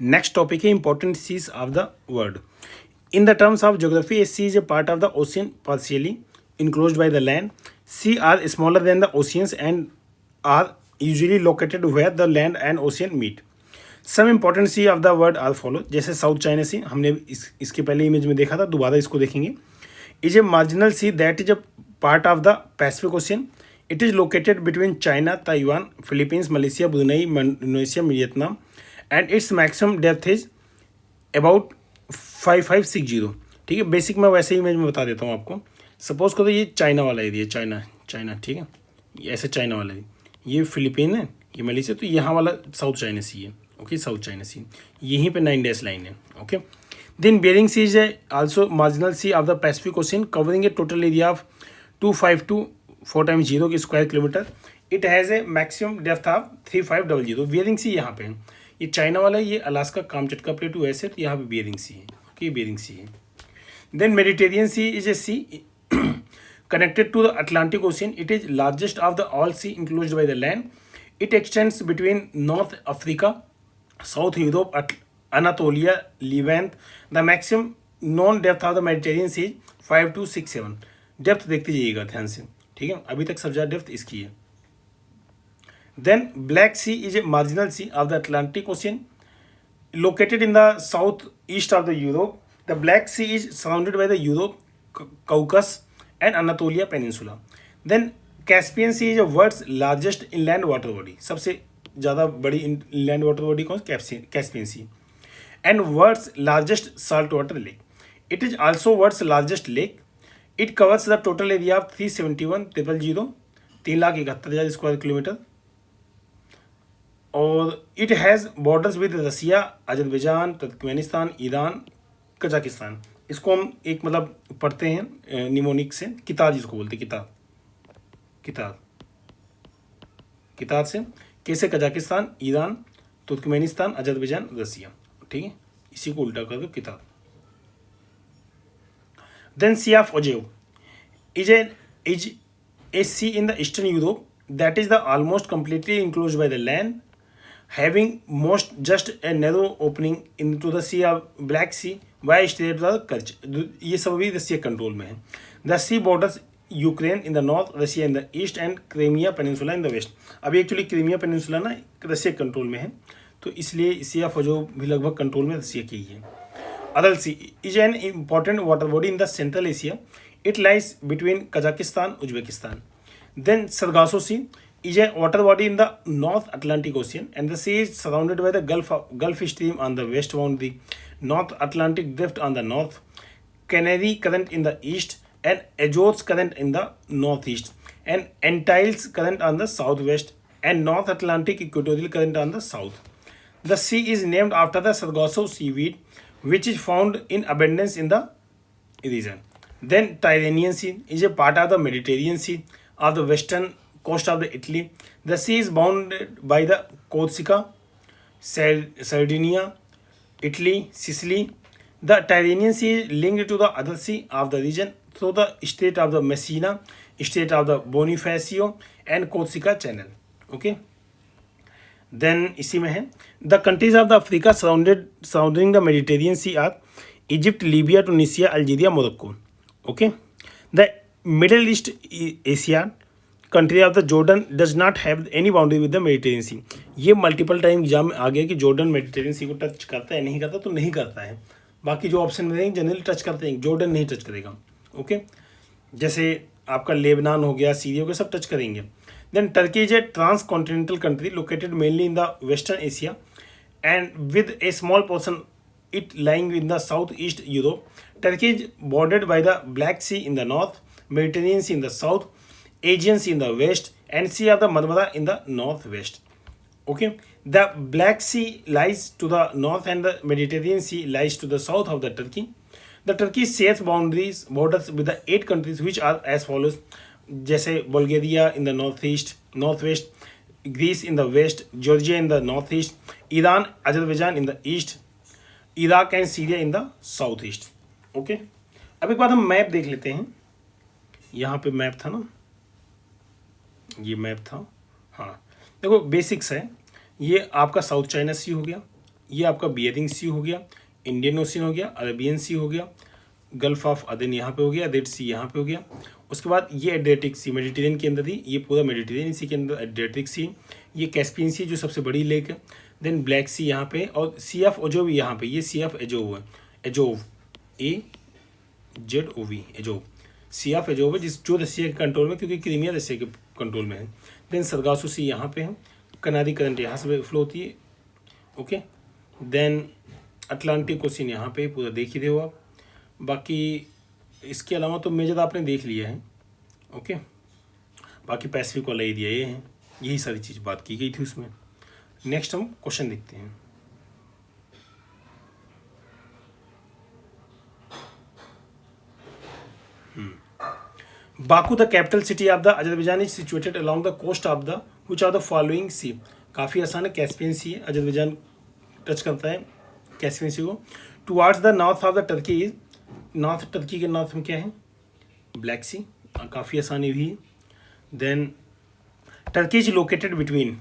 Next topic है important seas of the world. In the terms of geography, a sea is a part of the ocean partially enclosed by the land. Sea are smaller than the oceans and are usually located where the land and ocean meet. Some important sea of the world are follow. जैसे south China सी हमने इसके पहले image में देखा था, दोबारा इसको देखेंगे. Is a marginal sea that is a part of the Pacific Ocean. It is located between China, Taiwan, Philippines, Malaysia, Brunei, Indonesia, Vietnam, and its maximum depth is about 5560. ठीक है, बेसिक मैं वैसे ही इमेज में बता देता हूँ आपको. Suppose करो ये चाइना वाला एरिया, चाइना ठीक है, ये ऐसे चाइना वाला है, ये फिलीपीन है, ये मलेशिया, तो यहाँ वाला साउथ चाइना सी है. ओके, साउथ चाइना सी यहीं पे 9 डैश लाइन है. Okay, then Bering Sea is also marginal sea of the Pacific Ocean covering a total area of 252 times 0 square kilometre. It has a maximum depth of 3500. Bering Sea यहाँ पे है, ये China वाला है, ये Alaska Kamchatka plate ऐसे, तो यहाँ पे बेरिंग सी है. ओके, बेरिंग सी है. Then Mediterranean sea is a sea connected to the Atlantic Ocean. It is largest of the all sea enclosed by the land. It extends between North Africa, South Europe, Anatolia, Levant. The maximum known depth of the Mediterranean Sea is 5267. Depth देखते जाइएगा ध्यान से, ठीक है, अभी तक सबसे ज़्यादा डेप्थ इसकी है. Then black sea is a marginal sea of the Atlantic ocean located in the southeast of the Europe. The Black Sea is surrounded by the Europe, Caucasus, and Anatolia Peninsula. Then Caspian Sea is the world's largest inland water body. सबसे ज़्यादा बड़ी inland water body कौन? Caspian Sea. And world's largest saltwater lake. It is also world's largest lake. It covers the total area of 371,000, 3,71,000 square kilometre. और it has borders with Russia, Azerbaijan, Turkmenistan, Iran, Kazakhstan. इसको हम एक मतलब पढ़ते हैं mnemonic से, कितार जिसको बोलते हैं, कितार से कैसे Kazakhstan, Iran, Turkmenistan, Azerbaijan, Russia. ठीक है, इसी को उल्टा कर दो, कितार. Then Sea of Azov is a sea in the eastern Europe that is the almost completely enclosed by the land, having most just a narrow opening into the sea of Black Sea by Strait of Kerch. ये सब भी रसिया control में है. The sea borders Ukraine in the north, Russia in the east and Crimea peninsula in the west. अभी actually Crimea peninsula ना Russia control में है, तो इसलिए सी ऑफ ओजेव भी लगभग कंट्रोल में रसिया की ही है. Aral Sea is an important water body in the central Asia. It lies between Kazakhstan, Uzbekistan. Then Sargasso Sea is a water body in the North Atlantic Ocean, and the sea is surrounded by the Gulf Stream on the west boundary, North Atlantic Drift on the north, Canary Current in the east, and Azores Current in the northeast, and Antilles Current on the southwest, and North Atlantic Equatorial Current on the south. The sea is named after the Sargasso seaweed, which is found in abundance in the region. Then Tyrrhenian Sea is a part of the Mediterranean Sea of the western coast of the Italy. The sea is bounded by the Corsica, Sardinia, Italy, Sicily. The Tyrrhenian Sea is linked to the other sea of the region through the Strait of the Messina, Strait of the Bonifacio, and Corsica Channel. Okay. Then इसी में है the countries of the Africa surrounding the Mediterranean Sea are Egypt, Libya, Tunisia, Algeria, Morocco. Okay. The Middle East Asia country of the Jordan does not have any boundary with the Mediterranean Sea. ये multiple time exam में आ गया कि Jordan Mediterranean सी को touch करता है, नहीं करता, तो नहीं करता है. बाकी जो ऑप्शन में रहेंगे जनरली टच करते हैं, जॉर्डन नहीं टच करेगा. ओके, जैसे आपका लेबनान हो गया, सीरिया हो गया, सब टच करेंगे. Then Turkey is a transcontinental country located mainly in the western Asia and with a small portion it lying in the southeast Europe. Turkey is bordered by the Black Sea in the north, Mediterranean Sea in the south, Aegean Sea in the west, and Sea of the Marmara in the northwest. Okay, the Black Sea lies to the north and the Mediterranean Sea lies to the south of the Turkey. The Turkey shares borders with the 8 countries which are as follows. जैसे Bulgaria in the northwest, Greece in the west, Georgia in the northeast, Iran, Azerbaijan in the east, Iraq and Syria in the south east. Okay, अब एक बार हम map देख लेते हैं. यहाँ पे map था ना, ये मैप था. हाँ, देखो बेसिक्स है. ये आपका साउथ चाइना सी हो गया, ये आपका बियरिंग सी हो गया, इंडियन ओशन हो गया, अरेबियन सी हो गया, गल्फ ऑफ अदन यहाँ पे हो गया, रेड सी यहाँ पे हो गया। उसके बाद ये एड्रियाटिक सी मेडिटेरियन के अंदर थी, ये पूरा मेडिटेरियन सी के अंदर एड्रियाटिक सी, ये कैस्पियन सी जो सबसे बड़ी लेक है, देन ब्लैक सी यहाँ पे, और सी ऑफ अजोव यहाँ पे, ये सी ऑफ एजोव है, Azov AZOV Azov, sea of Azov है जो रशिया के कंट्रोल में, क्योंकि क्रीमिया रशिया के कंट्रोल में है। देन सरगासो सी यहाँ पे है, कनारी करंट यहाँ से फ्लो होती है, ओके। देन अटलांटिक ओशन यहाँ पे पूरा देख ही रहे हो आप। बाकी इसके अलावा तो मेजर आपने देख लिया है, ओके। बाकी पैसिफिक वाला एरिया ये है, यही सारी चीज़ बात की गई थी उसमें। नेक्स्ट हम क्वेश्चन देखते हैं। Baku the capital city of the Azerbaijan is situated along the coast of the which are the following sea. काफ़ी आसान है, कैस्पियन सी है, अजरबैजान टच करता है कैस्पियन सी को। Towards the north of the Turkey is, north Turkey के north में क्या है, ब्लैक सी, काफ़ी आसानी भी है। Then Turkey is located between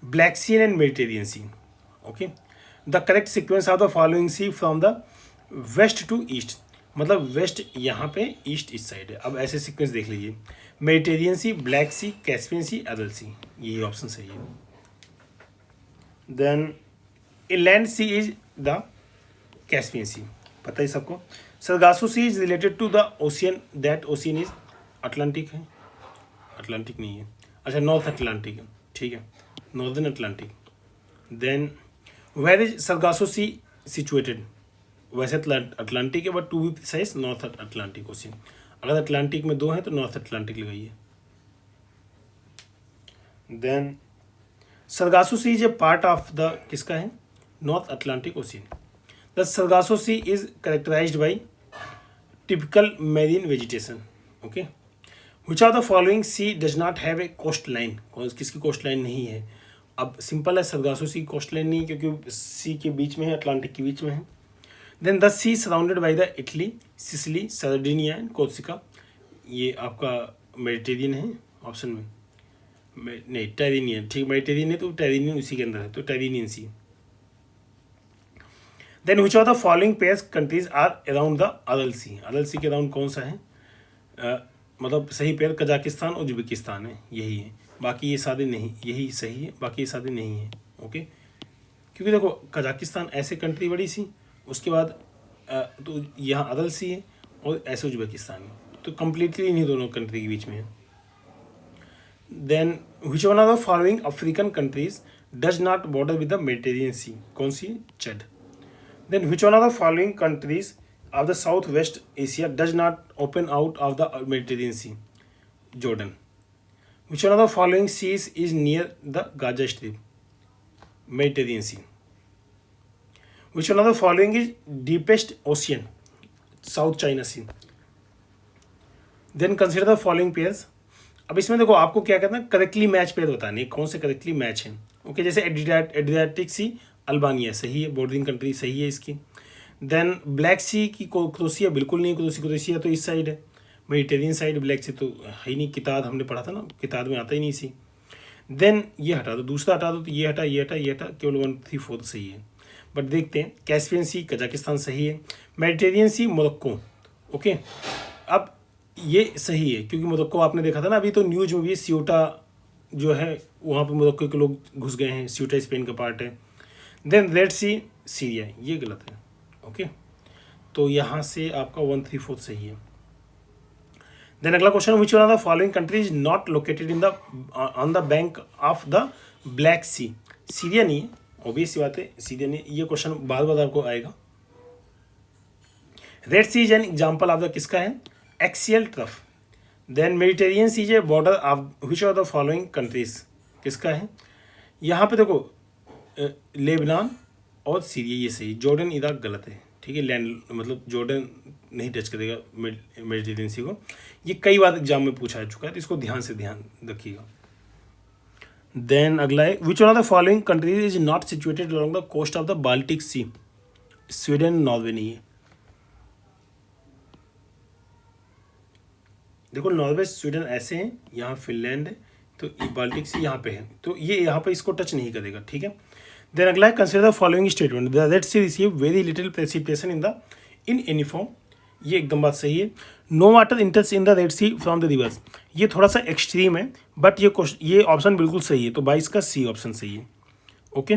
black sea and Mediterranean sea, okay. The correct sequence of the following sea from the west to east, मतलब west यहाँ पे, ईस्ट इस साइड है। अब ऐसे सीक्वेंस देख लीजिए, Mediterranean sea, black sea, Caspian sea, Aral sea, यही ऑप्शन सही है। Then inland sea is the Caspian sea, पता ही सबको। Sargasso sea is related to the ocean, that ocean is Atlantic है, अटलांटिक नहीं है, अच्छा नॉर्थ अटलांटिक है, ठीक है, northern Atlantic. Then where is Sargasso sea situated, वैसे अटलांटिक है but to be precise north Atlantic ocean. अगर अटलांटिक में दो हैं तो नॉर्थ अटलांटिक लगाइए। Then Sargasso sea is a part of the, किसका है, north Atlantic ocean. The Sargasso sea is characterized by typical marine vegetation, okay. Which of the following sea does not have a coast line, किसकी coast line नहीं है। अब simple है, Sargasso Sea coast line नहीं है क्योंकि सी के बीच में है, अटलांटिक के बीच में है। Then the sea surrounded by the Italy, Sicily, Sardinia and Corsica, ये आपका मेडिटेरियन है ऑप्शन में, नहीं टेरिनियन, ठीक, मेडिटेरियन है तो टेरिनियन उसी के अंदर है, तो Tyrrhenian sea. Then which of the following pairs countries are around the Aral sea, Aral sea के अराउंड कौन सा है, मतलब सही पेयर कजाकिस्तान और उज्बेकिस्तान है, यही है। बाकी ये सादे नहीं, यही सही है, बाकी ये सादे नहीं है, ओके। क्योंकि देखो कजाकिस्तान ऐसे कंट्री बड़ी सी, उसके बाद तो यहाँ अदल सी है और ऐसे उज्बेकिस्तान है, तो कम्प्लीटली इन्हीं दोनों कंट्री के बीच में है। Then which one of the following African countries does not border with the Mediterranean sea, कौन सी, Chad. Then which one of the following countries of the south west Asia does not open out of the Mediterranean sea, Jordan. Which one of the following seas is near the Gaza strip, Mediterranean sea. Which one of the following is deepest ocean, South China Sea. Then consider the following pairs. अब इसमें देखो आपको क्या कहना है, correctly match pair बतानी है, कौन से करेक्टली मैच हैं, ओके। जैसे एड्रियाटिक सी अल्बानिया सही है, बॉर्डरिंग कंट्री सही है इसकी। देन ब्लैक सी की क्रोएशिया बिल्कुल नहीं, क्रोएशिया तो इस साइड है, मेडिटेरियन साइड, ब्लैक सी तो है नहीं, किताब हमने पढ़ा था ना, किताब में आता ही नहीं सी। देन ये हटा दो, दूसरा हटा दो, तो ये हटा, ये हटा, ये हटा, केवल 1 3 4 सही है। बट देखते हैं, कैस्पियन सी कजाकिस्तान सही है, मेडिटेरियन सी मोरक्को, ओके। अब ये सही है क्योंकि मोरक्को आपने देखा था ना अभी तो न्यूज में भी, सियोटा जो है वहाँ पे मोरक्को के लोग घुस गए हैं, सियोटा स्पेन का पार्ट है। देन रेड सी सीरिया, ये गलत है, ओके। तो यहाँ से आपका 1 3 4 सही है। देन अगला question, which one of the following country is not located in the on the bank of the black sea, Syria नहीं है, ऑब्वियस सी बात है, सीरिया नहीं। ये क्वेश्चन बार बार आपको आएगा। Red sea is an example of the, किसका है, axial trough. Then Mediterranean sea is a border of which of the following countries, किसका है, यहाँ पे देखो लेबनान और सीरिया, ये सही। जॉर्डन इराक गलत है, ठीक है, लैंड मतलब जॉर्डन नहीं टच करेगा मेडिटेरियन सी को, ये कई बार एग्जाम में पूछा जा चुका है, तो इसको ध्यान से ध्यान रखिएगा। देन अगला है, which one of the following countries is not situated along the coast of the Baltic sea, Sweden Norway नहीं है। देखो नॉर्वे स्वीडन ऐसे हैं, यहाँ फिनलैंड है, तो ये बाल्टिक सी यहाँ पे है, तो ये यहाँ पे इसको टच नहीं करेगा, ठीक है। देन अगला है consider the following statement, the red sea receive very little precipitation in any form. ये एकदम बात सही है। No water enters in the red sea from the rivers, ये थोड़ा सा एक्सट्रीम है बट ये ऑप्शन बिल्कुल सही है, तो 22 का सी ऑप्शन सही है। ओके।